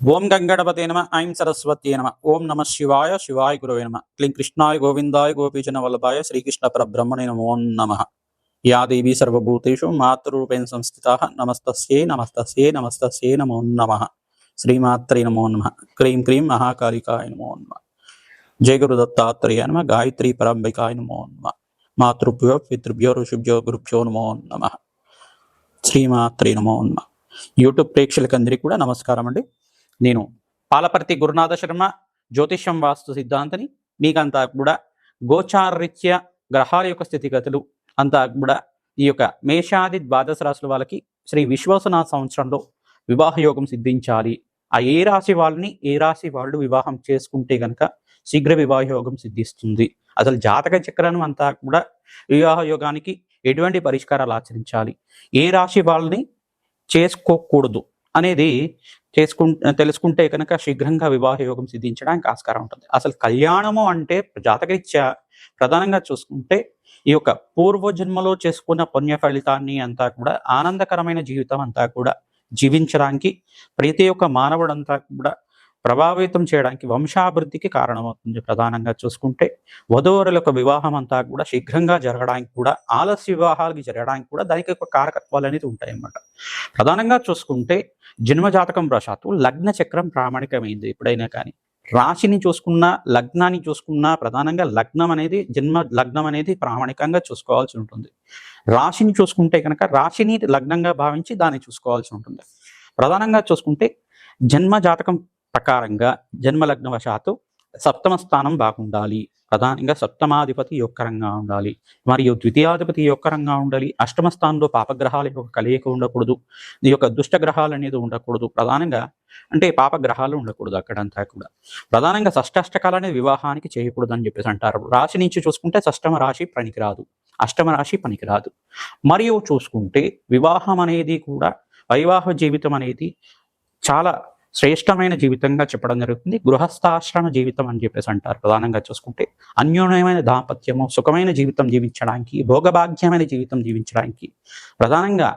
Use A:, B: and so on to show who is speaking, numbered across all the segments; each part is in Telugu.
A: ఓం గంగణపతే నమ ఐం సరస్వత్యే నమ ఓం నమ శివాయ శివాయ గురవే నమ క్లీం కృష్ణాయ గోవిందాయ గోపీజన వల్లభాయ శ్రీకృష్ణ పరబ్రహ్మణే నమో నమః. యా దేవీ సర్వభూతేషు మాతృరూపేణ సంస్థితాః నమస్తస్యై నమస్తస్యై నమస్తస్యై నమో నమః. శ్రీమాత్రే నమో నమః. క్రీం క్రీం మహాకాళికాయ నమో నమః. జయ గురు దత్తాత్రేయ నమ. గాయత్రీ పరంబికాయ నమో నమః. మాతృభ్యో పితృభ్యో ఋషిభ్యో గురుభ్యో నమో నమః. శ్రీమాత్రే నమో నమః. యూట్యూబ్ ప్రేక్షకులందరికీ కూడా నమస్కారం అండి. నేను పాలపర్తి గురునాథ శర్మ జ్యోతిష్యం వాస్తు సిద్ధాంతని మీకంతా కూడా గోచారరీత్యా గ్రహాల యొక్క స్థితిగతులు అంతా కూడా ఈ యొక్క మేషాది ద్వాదశ రాశుల వాళ్ళకి శ్రీ విశ్వాసనాథ సంవత్సరంలో వివాహ యోగం సిద్ధించాలి. ఆ ఏ రాశి వాళ్ళని ఏ రాశి వాళ్ళు వివాహం చేసుకుంటే గనక శీఘ్ర వివాహ యోగం సిద్ధిస్తుంది, అసలు జాతక చక్రం అంతా కూడా వివాహ యోగానికి ఎటువంటి పరిష్కారాలు ఆచరించాలి, ఏ రాశి వాళ్ళని చేసుకోకూడదు అనేది తెలుసుకుంటే కనుక శీఘ్రంగా వివాహ యోగం సిద్ధించడానికి ఆస్కారం ఉంటుంది. అసలు కళ్యాణము అంటే జాతకరీత్యా ప్రధానంగా చూసుకుంటే ఈ యొక్క పూర్వజన్మలో చేసుకున్న పుణ్య ఫలితాన్ని అంతా కూడా ఆనందకరమైన జీవితం అంతా కూడా జీవించడానికి ప్రతి ఒక్క మానవుడంతా కూడా ప్రభావితం చేయడానికి వంశాభివృద్ధికి కారణమవుతుంది. ప్రధానంగా చూసుకుంటే వధూవరుల యొక్క వివాహం అంతా కూడా శీఘ్రంగా జరగడానికి కూడా ఆలస్య వివాహాలకి జరగడానికి కూడా దానికి ఒక కారకత్వాలు అనేది ఉంటాయి అన్నమాట. ప్రధానంగా చూసుకుంటే జన్మజాతకం వశాత్తు లగ్న చక్రం ప్రామాణికమైంది. ఎప్పుడైనా కానీ రాశిని చూసుకున్నా లగ్నాన్ని చూసుకున్నా ప్రధానంగా లగ్నం అనేది లగ్నం అనేది ప్రామాణికంగా చూసుకోవాల్సి ఉంటుంది. రాశిని చూసుకుంటే కనుక రాశిని లగ్నంగా భావించి దాన్ని చూసుకోవాల్సి ఉంటుంది. ప్రధానంగా చూసుకుంటే జన్మజాతకం ప్రకారంగా జన్మలగ్న వశాత్తు సప్తమ స్థానం బాగుండాలి. ప్రధానంగా సప్తమాధిపతి యొక్కరంగా ఉండాలి, మరియు ద్వితీయాధిపతి యొక్కరంగా ఉండాలి. అష్టమ స్థానంలో పాపగ్రహాల యొక్క కలయిక ఉండకూడదు, ఈ యొక్క దుష్టగ్రహాలు అనేది ఉండకూడదు. ప్రధానంగా అంటే పాపగ్రహాలు ఉండకూడదు అక్కడంతా కూడా. ప్రధానంగా షష్టాష్టకాలు అనేది వివాహానికి చేయకూడదు అని చెప్పేసి అంటారు. రాశి నుంచి చూసుకుంటే షష్టమ రాశి పనికిరాదు, అష్టమ రాశి పనికిరాదు. మరియు చూసుకుంటే వివాహం అనేది కూడా వైవాహ జీవితం అనేది చాలా శ్రేష్టమైన జీవితంగా చెప్పడం జరుగుతుంది. గృహస్థాశ్రమ జీవితం అని చెప్పేసి అంటారు. ప్రధానంగా చూసుకుంటే అన్యోన్యమైన దాంపత్యము సుఖమైన జీవితం జీవించడానికి, భోగభాగ్యమైన జీవితం జీవించడానికి ప్రధానంగా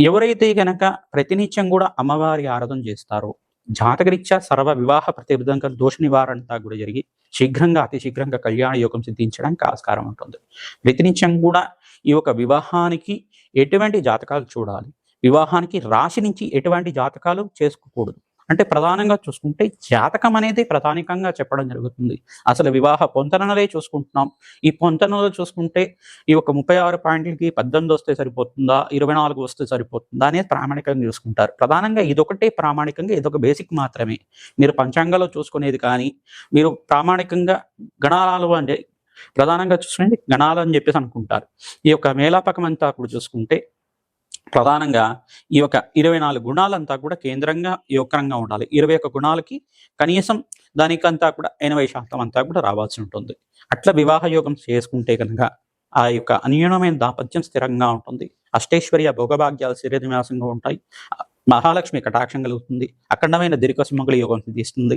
A: ఎవరైతే గనక ప్రతినిత్యం కూడా అమ్మవారి ఆరాధన చేస్తారో జాతకరీత్యా సర్వ వివాహ ప్రతిబద్ధంగా దోష నివారణంతా కూడా జరిగి శీఘ్రంగా అతి శీఘ్రంగా కళ్యాణ యోగం సిద్ధించడానికి ఆస్కారం ఉంటుంది. ప్రతినిత్యం కూడా ఈ యొక్క వివాహానికి ఎటువంటి జాతకాలు చూడాలి, వివాహానికి రాశి నుంచి ఎటువంటి జాతకాలు చేసుకోకూడదు అంటే ప్రధానంగా చూసుకుంటే జాతకం అనేది ప్రధానికంగా చెప్పడం జరుగుతుంది. అసలు వివాహ పొంతనలే చూసుకుంటున్నాం. ఈ పొంతనలో చూసుకుంటే ఈ యొక్క 36 పాయింట్లకి 18 వస్తే సరిపోతుందా, 24 వస్తే సరిపోతుందా అనేది ప్రామాణికంగా చూసుకుంటారు. ప్రధానంగా ఇదొకటే ప్రామాణికంగా, ఇదొక బేసిక్ మాత్రమే. మీరు పంచాంగంలో చూసుకునేది కానీ మీరు ప్రామాణికంగా గణాలు అంటే ప్రధానంగా చూసుకునేది గణాలు అని చెప్పేసి అనుకుంటారు. ఈ యొక్క మేలాపకం అంతా కూడా చూసుకుంటే ప్రధానంగా ఈ యొక్క 24 గుణాలంతా కూడా కేంద్రంగా యోగకరంగా ఉండాలి. 21 గుణాలకి కనీసం దానికంతా కూడా 80% అంతా కూడా రావాల్సి ఉంటుంది. అట్లా వివాహ యోగం చేసుకుంటే కనుక ఆ యొక్క అన్యోన్యమైన దాంపత్యం స్థిరంగా ఉంటుంది. అష్టైశ్వర్య భోగభాగ్యాలు స్థిరనివాసంగా ఉంటాయి. మహాలక్ష్మి కటాక్షం కలుగుతుంది. అఖండమైన దీర్ఘ సుమంగళ యోగం సిద్ధిస్తుంది.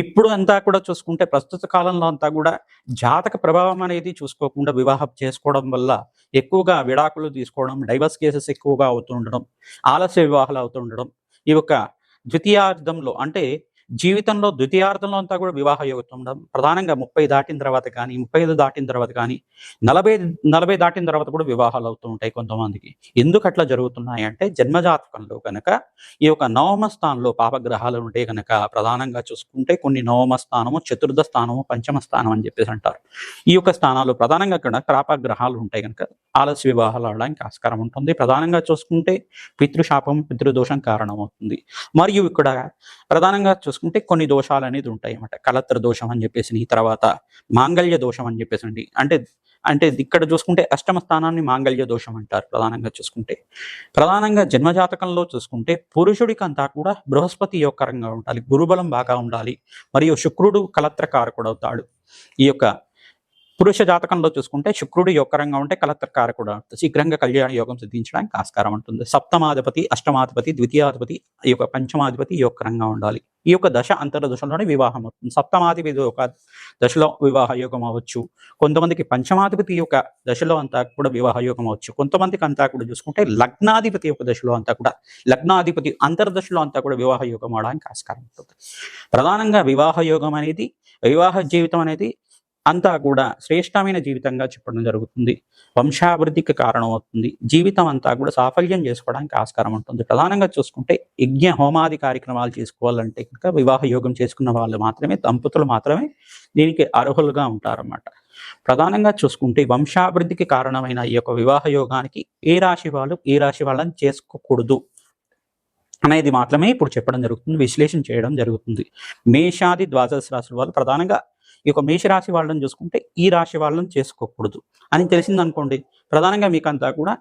A: ఇప్పుడు అంతా కూడా చూసుకుంటే ప్రస్తుత కాలంలో అంతా కూడా జాతక ప్రభావం అనేది చూసుకోకుండా వివాహం చేసుకోవడం వల్ల ఎక్కువగా విడాకులు తీసుకోవడం, డైవర్స్ కేసెస్ ఎక్కువగా అవుతుండడం, ఆలస్య వివాహాలు అవుతుండడం, ఈ యొక్క ద్వితీయార్థంలో అంటే జీవితంలో ద్వితీయార్థంలో అంతా కూడా వివాహ యోగం ఉండడం. ప్రధానంగా 30 దాటిన తర్వాత కానీ 35 దాటిన తర్వాత కానీ 40 దాటిన తర్వాత కూడా వివాహాలు అవుతూ ఉంటాయి కొంతమందికి. ఎందుకు అట్లా జరుగుతున్నాయి అంటే జన్మజాతకంలో కనుక ఈ యొక్క నవమ స్థానంలో పాపగ్రహాలు ఉంటే కనుక ప్రధానంగా చూసుకుంటే కొన్ని నవమ స్థానము, చతుర్థ స్థానము, పంచమ స్థానం అని చెప్పేసి అంటారు. ఈ యొక్క స్థానాలు ప్రధానంగా కూడా పాపగ్రహాలు ఉంటాయి కనుక ఆలస్య వివాహాలు అవడానికి ఆస్కారం ఉంటుంది. ప్రధానంగా చూసుకుంటే పితృశాపం, పితృదోషం కారణమవుతుంది. మరియు ఇక్కడ ప్రధానంగా చూసుకుంటే కొన్ని దోషాలు అనేది ఉంటాయి అన్నమాట. కలత్ర దోషం అని చెప్పేసి, తర్వాత మాంగళ్య దోషం అని చెప్పేసి అంటే ఇక్కడ చూసుకుంటే అష్టమ స్థానాన్ని మాంగళ్య దోషం అంటారు. ప్రధానంగా చూసుకుంటే ప్రధానంగా జన్మజాతకంలో చూసుకుంటే పురుషుడికి అంతా కూడా బృహస్పతి యోగకరంగా ఉండాలి, గురుబలం బాగా ఉండాలి, మరియు శుక్రుడు కలత్ర కారకుడు అవుతాడు. ఈ యొక్క పురుష జాతకంలో చూసుకుంటే శుక్రుడు యొక్కరంగా ఉంటే కలత్రకారకుడు అవుతుంది. శీఘ్రంగా కళ్యాణ యోగం సిద్ధించడానికి ఆస్కారం ఉంటుంది. సప్తమాధిపతి, అష్టమాధిపతి, ద్వితీయాధిపతి, ఈ యొక్క పంచమాధిపతి యొక్కరంగా ఉండాలి. ఈ యొక్క దశ అంతర్దశలోనే వివాహం అవుతుంది. సప్తమాధిపతి ఒక దశలో వివాహ యోగం అవ్వచ్చు. కొంతమందికి పంచమాధిపతి యొక్క దశలో అంతా కూడా వివాహ యోగం అవ్వచ్చు. కొంతమందికి అంతా కూడా చూసుకుంటే లగ్నాధిపతి యొక్క దశలో అంతా కూడా, లగ్నాధిపతి అంతర్దశలో అంతా కూడా వివాహ యోగం అవడానికి ఆస్కారం ఉంటుంది. ప్రధానంగా వివాహ యోగం అనేది, వివాహ జీవితం అనేది అంతా కూడా శ్రేష్టమైన జీవితంగా చెప్పడం జరుగుతుంది. వంశాభివృద్ధికి కారణం అవుతుంది. జీవితం అంతా కూడా సాఫల్యం చేసుకోవడానికి ఆస్కారం ఉంటుంది. ప్రధానంగా చూసుకుంటే యజ్ఞ హోమాది కార్యక్రమాలు చేసుకోవాలంటే కనుక వివాహ యోగం చేసుకున్న వాళ్ళు మాత్రమే, దంపతులు మాత్రమే దీనికి అర్హులుగా ఉంటారన్నమాట. ప్రధానంగా చూసుకుంటే వంశాభివృద్ధికి కారణమైన ఈ యొక్క వివాహ యోగానికి ఏ రాశి వాళ్ళు ఏ రాశి వాళ్ళని చేసుకోకూడదు అనేది మాత్రమే ఇప్పుడు చెప్పడం జరుగుతుంది, విశ్లేషణ చేయడం జరుగుతుంది. మేషాది ద్వాదశ రాశుల వాళ్ళు ప్రధానంగా ఈ యొక్క మేషరాశి వాళ్ళని చూసుకుంటే ఈ రాశి వాళ్ళని చేసుకోకూడదు అని తెలిసిందనుకోండి. ప్రధానంగా మీకు అంతా కూడా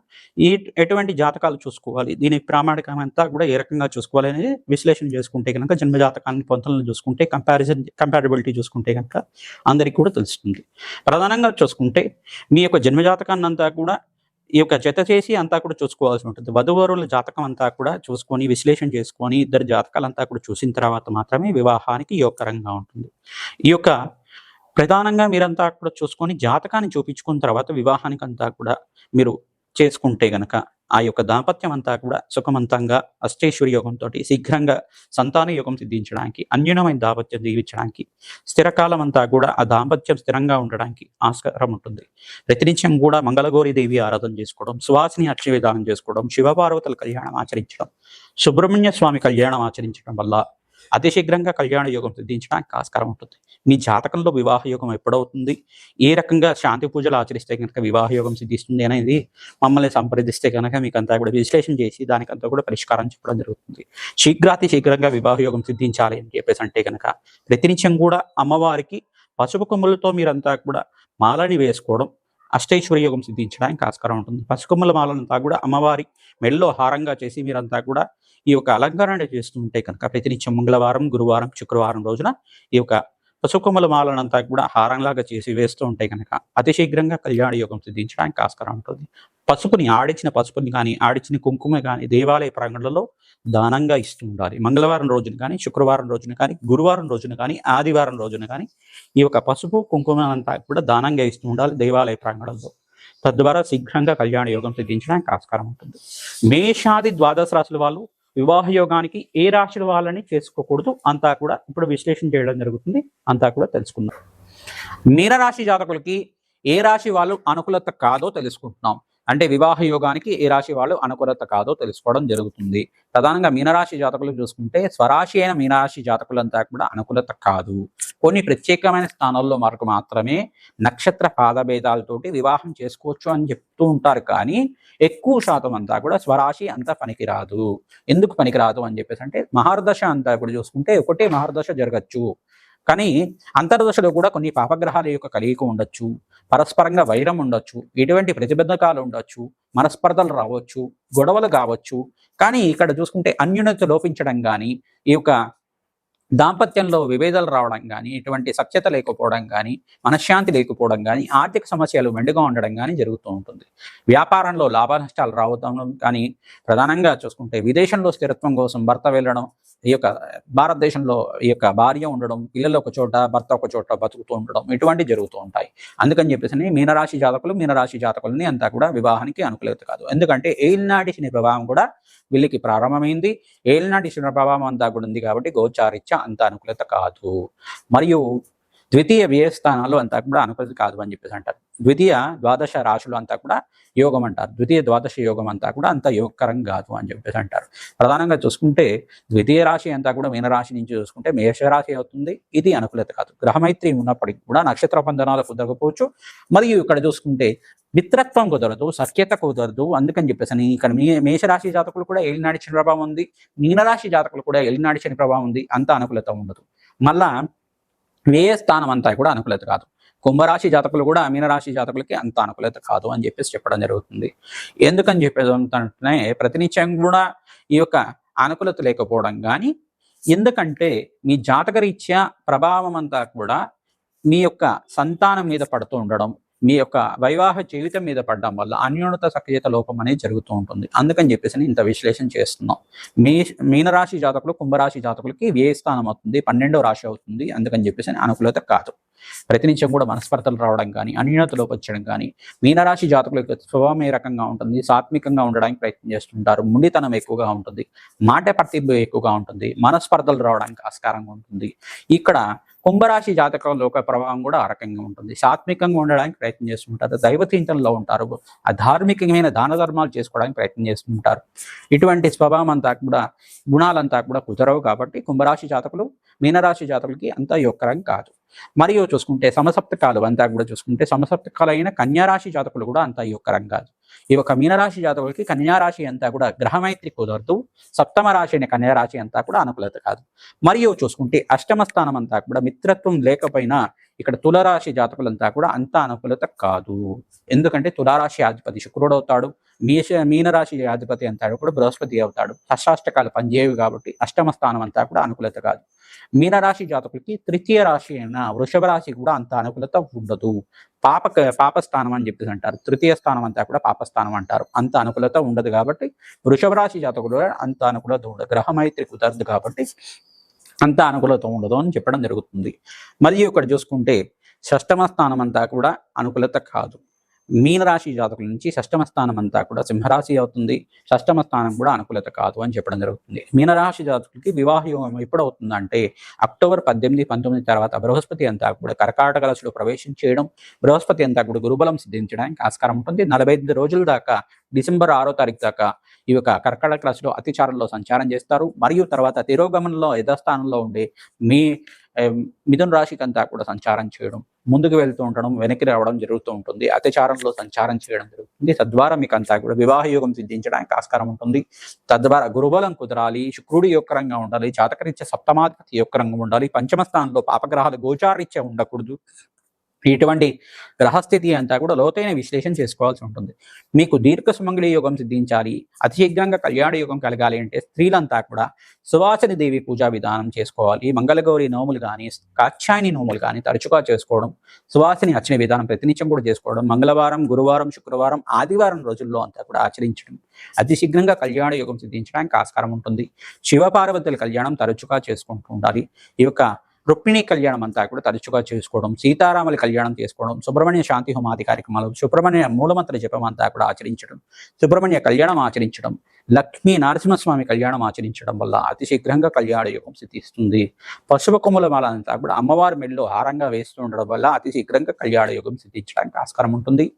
A: ఎటువంటి జాతకాలు చూసుకోవాలి, దీని ప్రామాణికం అంతా కూడా ఏ రకంగా చూసుకోవాలి అనేది విశ్లేషణ చేసుకుంటే కనుక, జన్మ జాతకాన్ని పొంతలను చూసుకుంటే, కంపారిబిలిటీ చూసుకుంటే కనుక అందరికీ కూడా తెలుస్తుంది. ప్రధానంగా చూసుకుంటే మీ యొక్క జన్మ జాతకాన్ని అంతా కూడా ఈ యొక్క జత చేసి అంతా కూడా చూసుకోవాల్సి ఉంటుంది. వధువరుల జాతకం అంతా కూడా చూసుకొని విశ్లేషణ చేసుకొని ఇద్దరు జాతకాలంతా కూడా చూసిన తర్వాత మాత్రమే వివాహానికి యోగకరంగా ఉంటుంది. ఈ యొక్క ప్రధానంగా మీరంతా కూడా చూసుకొని జాతకాన్ని చూపించుకున్న తర్వాత వివాహానికి అంతా కూడా మీరు చేసుకుంటే గనక ఆ యొక్క దాంపత్యం అంతా కూడా సుఖవంతంగా అష్టైశ్వర్య యోగంతో శీఘ్రంగా సంతాన యోగం సిద్ధించడానికి, అన్యూనమైన దాంపత్యం జీవించడానికి, స్థిరకాలం అంతా కూడా ఆ దాంపత్యం స్థిరంగా ఉండడానికి ఆస్కారం ఉంటుంది. ప్రతినిత్యం కూడా మంగళగౌరి దేవి ఆరాధన చేసుకోవడం, సువాసిని అక్షయ విధానం చేసుకోవడం, శివపార్వతుల కళ్యాణం ఆచరించడం, సుబ్రహ్మణ్య స్వామి కళ్యాణం ఆచరించడం వల్ల అతి శీఘ్రంగా కళ్యాణ యోగం సిద్ధించడానికి ఆస్కారం ఉంటుంది. మీ జాతకంలో వివాహ యోగం ఎప్పుడవుతుంది, ఏ రకంగా శాంతి పూజలు ఆచరిస్తే కనుక వివాహ యోగం సిద్ధిస్తుంది అనేది మమ్మల్ని సంప్రదిస్తే కనుక మీకు అంతా కూడా విశ్లేషణ చేసి దానికంతా కూడా పరిష్కారం చెప్పడం జరుగుతుంది. శీఘ్రంగా వివాహ యోగం సిద్ధించాలి అని చెప్పేసి అంటే కనుక ప్రతినిత్యం కూడా అమ్మవారికి పసుపు కొమ్ములతో మీరంతా కూడా మాలని వేసుకోవడం అష్టైశ్వర్య యోగం సిద్ధించడానికి ఆస్కారం ఉంటుంది. పసుకొమ్మల మాలంతా కూడా అమ్మవారి మెడలో హారంగా చేసి మీరంతా కూడా ఈ యొక్క అలంకరణ చేస్తూ ఉంటే కనుక ప్రతినిత్యం మంగళవారం, గురువారం, శుక్రవారం రోజున ఈ యొక్క పసుకొమ్మల మాలనంతా కూడా హారంలాగా చేసి వేస్తూ ఉంటే కనుక అతి శీఘ్రంగా కళ్యాణ యోగం సిద్ధించడానికి ఆస్కారం ఉంటుంది. ఆడిచిన పసుపుని కానీ, ఆడిచిన కుంకుమ కానీ దేవాలయ ప్రాంగణంలో దానంగా ఇస్తూ ఉండాలి. మంగళవారం రోజున కానీ, శుక్రవారం రోజున కానీ, గురువారం రోజున కానీ, ఆదివారం రోజున కానీ ఈ యొక్క పసుపు కుంకుమ అంతా కూడా దానంగా ఇస్తూ ఉండాలి దేవాలయ ప్రాంగణంలో. తద్వారా శీఘ్రంగా కళ్యాణ యోగం సిద్ధించడానికి ఆస్కారం ఉంటుంది. మేషాది ద్వాదశ రాశుల వాళ్ళు వివాహ యోగానికి ఏ రాశుల వాళ్ళని చేసుకోకూడదు అంతా కూడా ఇప్పుడు విశ్లేషణ చేయడం జరుగుతుంది, అంతా కూడా తెలుసుకుందాం. మీనరాశి జాతకులకి ఏ రాశి వాళ్ళు అనుకూలత కాదో తెలుసుకుంటున్నాం. అంటే వివాహ యోగానికి ఏ రాశి వాళ్ళు అనుకూలత కాదో తెలుసుకోవడం జరుగుతుంది. ప్రధానంగా మీనరాశి జాతకులు చూసుకుంటే స్వరాశి అయిన మీనరాశి జాతకులంతా కూడా అనుకూలత కాదు. కొన్ని ప్రత్యేకమైన స్థానాల్లో మనకు మాత్రమే నక్షత్ర పాదభేదాలతోటి వివాహం చేసుకోవచ్చు అని చెప్తూ ఉంటారు. కానీ ఎక్కువ శాతం అంతా కూడా స్వరాశి అంతా పనికిరాదు. ఎందుకు పనికిరాదు అని చెప్పేసి అంటే మహర్దశ అంతా కూడా చూసుకుంటే ఒకటే మహర్దశ జరగచ్చు, కానీ అంతర్దశలో కూడా కొన్ని పాపగ్రహాల యొక్క కలయిక ఉండొచ్చు, పరస్పరంగా వైరం ఉండొచ్చు, ఎటువంటి ప్రతిబంధకాలు ఉండొచ్చు, మనస్పర్ధలు రావచ్చు, గొడవలు కావచ్చు. కానీ ఇక్కడ చూసుకుంటే అన్యోన్యత లోపించడం కానీ, ఈ యొక్క దాంపత్యంలో విభేదాలు రావడం కానీ, ఎటువంటి సఖ్యత లేకపోవడం కానీ, మనశ్శాంతి లేకపోవడం కానీ, ఆర్థిక సమస్యలు మెండుగా ఉండడం కానీ జరుగుతూ ఉంటుంది. వ్యాపారంలో లాభ నష్టాలు రావడం కానీ, ప్రధానంగా చూసుకుంటే విదేశంలో స్థిరత్వం కోసం భర్త వెళ్ళడం, ఈ యొక్క భారతదేశంలో ఈ యొక్క భార్య ఉండడం, పిల్లలు ఒక చోట భర్త ఒక చోట బతుకుతూ ఉండడం, ఇటువంటివి జరుగుతూ ఉంటాయి. అందుకని చెప్పేసి మీనరాశి జాతకులని అంతా కూడా వివాహానికి అనుకూలత కాదు. ఎందుకంటే ఏలినాటి శని ప్రభావం కూడా వీళ్ళకి ప్రారంభమైంది. ఏలినాటి శని ప్రభావం అంతా కూడా ఉంది కాబట్టి గోచారిత్య అంత అనుకూలత కాదు. మరియు ద్వితీయ వ్యయ స్థానాలు అంతా కూడా అనుకూలత కాదు అని చెప్పేసి అంటారు. ద్వితీయ ద్వాదశ రాశులు అంతా కూడా యోగం అంటారు. ద్వితీయ ద్వాదశ యోగం అంతా కూడా అంత యోగకరం కాదు అని చెప్పేసి అంటారు. ప్రధానంగా చూసుకుంటే ద్వితీయ రాశి అంతా కూడా మీనరాశి నుంచి చూసుకుంటే మేషరాశి అవుతుంది. ఇది అనుకూలత కాదు. గ్రహమైత్రి ఉన్నప్పటికీ కూడా నక్షత్ర బంధనాలు కుదరకపోవచ్చు. మరియు ఇక్కడ చూసుకుంటే మిత్రత్వం కుదరదు, సఖ్యత కుదరదు. అందుకని చెప్పేసి ఇక్కడ మేషరాశి జాతకులు కూడా ఏలినాటి శని ప్రభావం ఉంది, మీనరాశి జాతకులు కూడా ఏలినాటి శని ప్రభావం ఉంది. అంత అనుకూలత ఉండదు. మళ్ళా వ్యయ స్థానం అంతా కూడా అనుకూలత కాదు. కుంభరాశి జాతకులు కూడా మీనరాశి జాతకులకి అంత అనుకూలత కాదు అని చెప్పేసి చెప్పడం జరుగుతుంది. ఎందుకని చెప్పేది అంటే ప్రతినిత్యం కూడా ఈ యొక్క అనుకూలత లేకపోవడం కానీ, ఎందుకంటే మీ జాతకరీత్యా ప్రభావం అంతా కూడా మీ యొక్క సంతానం మీద పడుతూ ఉండడం, మీ యొక్క వైవాహ జీవితం మీద పడడం వల్ల అన్యోన్యత సఖ్యత లోపం అనేది జరుగుతూ ఉంటుంది. అందుకని చెప్పేసి ఇంత విశ్లేషణ చేస్తున్నాం. మీనరాశి జాతకులు, కుంభరాశి జాతకులకి వ్యయ స్థానం అవుతుంది, 12వ రాశి అవుతుంది. అందుకని చెప్పేసి అనుకూలత కాదు. ప్రతినిత్యం కూడా మనస్పర్ధలు రావడం కానీ, అన్యోన్యత లోపించడం కానీ, మీనరాశి జాతకుల యొక్క స్వభావం ఏ రకంగా ఉంటుంది, సాత్వికంగా ఉండడానికి ప్రయత్నం చేస్తుంటారు, ముండితనం ఎక్కువగా ఉంటుంది, మాట పట్టింపు ఎక్కువగా ఉంటుంది, మనస్పర్ధలు రావడానికి ఆస్కారంగా ఉంటుంది. ఇక్కడ కుంభరాశి జాతకంలో ఒక ప్రభావం కూడా ఆ రకంగా ఉంటుంది. సాత్వికంగా ఉండడానికి ప్రయత్నం చేస్తుంటారు, దైవచింతనలో ఉంటారు, అధార్మికమైన దాన ధర్మాలు చేసుకోవడానికి ప్రయత్నం చేస్తుంటారు. ఇటువంటి స్వభావం అంతా కూడా, గుణాలంతా కూడా కుదరవు. కాబట్టి కుంభరాశి జాతకులు, మీనరాశి జాతకులకి అంత యొక్కరం కాదు. మరియు చూసుకుంటే సమసప్తకాలు అంతా కూడా చూసుకుంటే సమసప్తకాలైన కన్యారాశి జాతకులు కూడా అంత యొక్కరం కాదు. ఈ యొక్క మీనరాశి జాతకులకి కన్యారాశి అంతా కూడా గ్రహమైత్రి కుదరదు. సప్తమ రాశి అయిన కన్యారాశి అంతా కూడా అనుకూలత కాదు. మరియు చూసుకుంటే అష్టమ స్థానం అంతా కూడా మిత్రత్వం లేకపోయినా ఇక్కడ తులరాశి జాతకులంతా కూడా అంత అనుకూలత కాదు. ఎందుకంటే తులారాశి అధిపతి శుక్రుడు అవుతాడు, మీనరాశి అధిపతి అంతా కూడా బృహస్పతి అవుతాడు. షష్టాష్టకాలు పనిచేయవు కాబట్టి అష్టమ స్థానం అంతా కూడా అనుకూలత కాదు. మీనరాశి జాతకులకి తృతీయ రాశి అయిన వృషభ రాశి కూడా అంత అనుకూలత ఉండదు. పాపస్థానం అని చెప్పేసి అంటారు. తృతీయ స్థానం అంతా కూడా పాపస్థానం అంటారు. అంత అనుకూలత ఉండదు కాబట్టి వృషభ రాశి జాతకులు అంత అనుకూలత ఉండదు. గ్రహమైత్రి కుదరదు కాబట్టి అంత అనుకూలత ఉండదు అని చెప్పడం జరుగుతుంది. మరియు ఇక్కడ చూసుకుంటే షష్టమ స్థానం అంతా కూడా అనుకూలత కాదు. మీనరాశి జాతకుల నుంచి షష్టమ స్థానం అంతా కూడా సింహరాశి అవుతుంది. షష్టమ స్థానం కూడా అనుకూలత కాదు అని చెప్పడం జరుగుతుంది. మీనరాశి జాతకులకి వివాహ యోగం ఎప్పుడు అవుతుందంటే అక్టోబర్ 18, 19 తర్వాత బృహస్పతి అంతా కూడా కర్కాటక రాశిలో ప్రవేశించేయడం, బృహస్పతి అంతా కూడా గురుబలం సిద్ధించడానికి ఆస్కారం ఉంటుంది. 45 రోజుల దాకా, డిసెంబర్ 6వ తారీఖు దాకా ఈ యొక్క కర్కాటక రాశిలో అతిచారంలో సంచారం చేస్తారు. మరియు తర్వాత తిరోగమనంలో యథాస్థానంలో ఉండే మిథున రాశికి అంతా కూడా సంచారం చేయడం, ముందుకు వెళ్తూ ఉండడం, వెనక్కి రావడం జరుగుతూ ఉంటుంది. అతిచారంలో సంచారం చేయడం జరుగుతుంది. తద్వారా మీకు అంతా కూడా వివాహ యోగం సిద్ధించడానికి ఆస్కారం ఉంటుంది. తద్వారా గురుబలం కుదరాలి, శుక్రుడి యొక్కరంగా ఉండాలి, జాతకరీత్యా సప్తమాధిపతి యొక్కరంగా ఉండాలి, పంచమ స్థానంలో పాపగ్రహాలు గోచారీత్యా ఉండకూడదు. ఇటువంటి గ్రహస్థితి అంతా కూడా లోతైన విశ్లేషణ చేసుకోవాల్సి ఉంటుంది. మీకు దీర్ఘ సుమంగళి యోగం సిద్ధించాలి, అతి శీఘ్రంగా కళ్యాణ యోగం కలగాలి అంటే స్త్రీలంతా కూడా సువాసిని దేవి పూజా విధానం చేసుకోవాలి. మంగళగౌరి నోములు కానీ, కాత్యాయని నోములు కానీ తరచుగా చేసుకోవడం, సువాసిని అర్చన విధానం ప్రతినిత్యం కూడా చేసుకోవడం, మంగళవారం, గురువారం, శుక్రవారం, ఆదివారం రోజుల్లో అంతా కూడా ఆచరించడం అతి శీఘ్రంగా కళ్యాణ యోగం సిద్ధించడానికి ఆస్కారం ఉంటుంది. శివపార్వతుల కళ్యాణం తరచుగా చేసుకుంటూ ఉండాలి. ఈ యొక్క రుక్మిణి కళ్యాణం అంతా కూడా తరచుగా చేసుకోవడం, సీతారాముల కళ్యాణం చేసుకోవడం, సుబ్రహ్మణ్య శాంతి హోమాది కార్యక్రమాలు, సుబ్రహ్మణ్య మూలమంత్ర జపం అంతా కూడా ఆచరించడం, సుబ్రహ్మణ్య కళ్యాణం ఆచరించడం, లక్ష్మీ నరసింహస్వామి కళ్యాణం ఆచరించడం వల్ల అతి శీఘ్రంగా కళ్యాణ యోగం సిద్ధిస్తుంది. పశువ కొమ్ముల మాల అంతా కూడా అమ్మవారి మెడలో హారంగా వేస్తూ ఉండడం వల్ల అతి శీఘ్రంగా కళ్యాణ యోగం సిద్ధించడానికి ఆస్కారం ఉంటుంది.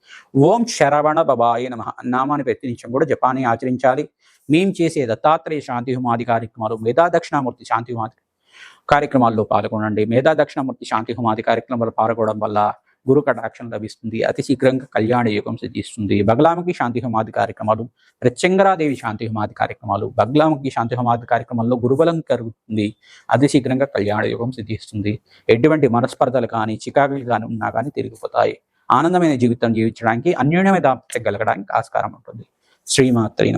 A: ఓం శరవణ బాబాయ నమః నామాన్ని ప్రతినిత్యం కూడా జపాన్ని ఆచరించాలి. మేము చేసే దత్తాత్రేయ శాంతి హోమాది కార్యక్రమాలు, మేధా దక్షిణామూర్తి శాంతి హోమాది కార్యక్రమాల్లో పాల్గొనండి. మేధా దక్షిణామూర్తి శాంతి హోమాది కార్యక్రమాలు పాల్గొనడం వల్ల గురు కటాక్షం లభిస్తుంది. అతి శీఘ్రంగా కళ్యాణ యోగం సిద్ధిస్తుంది. బగలాముఖి శాంతి హోమాది కార్యక్రమాలు, ప్రత్యంగరాదేవి శాంతి హోమాది కార్యక్రమాలు, బగలాముఖి శాంతి హోమాది కార్యక్రమాల్లో గురుబలం కలుగుతుంది. అతి శీఘ్రంగా కళ్యాణ యోగం సిద్ధిస్తుంది. ఎటువంటి మనస్పర్ధలు కానీ, చికాకులు కానీ ఉన్నా కానీ తిరిగిపోతాయి. ఆనందమైన జీవితం జీవించడానికి, అన్యోన్యమైన దాంపత్యం కలగడానికి ఆస్కారం ఉంటుంది. శ్రీమాత్రే నమః.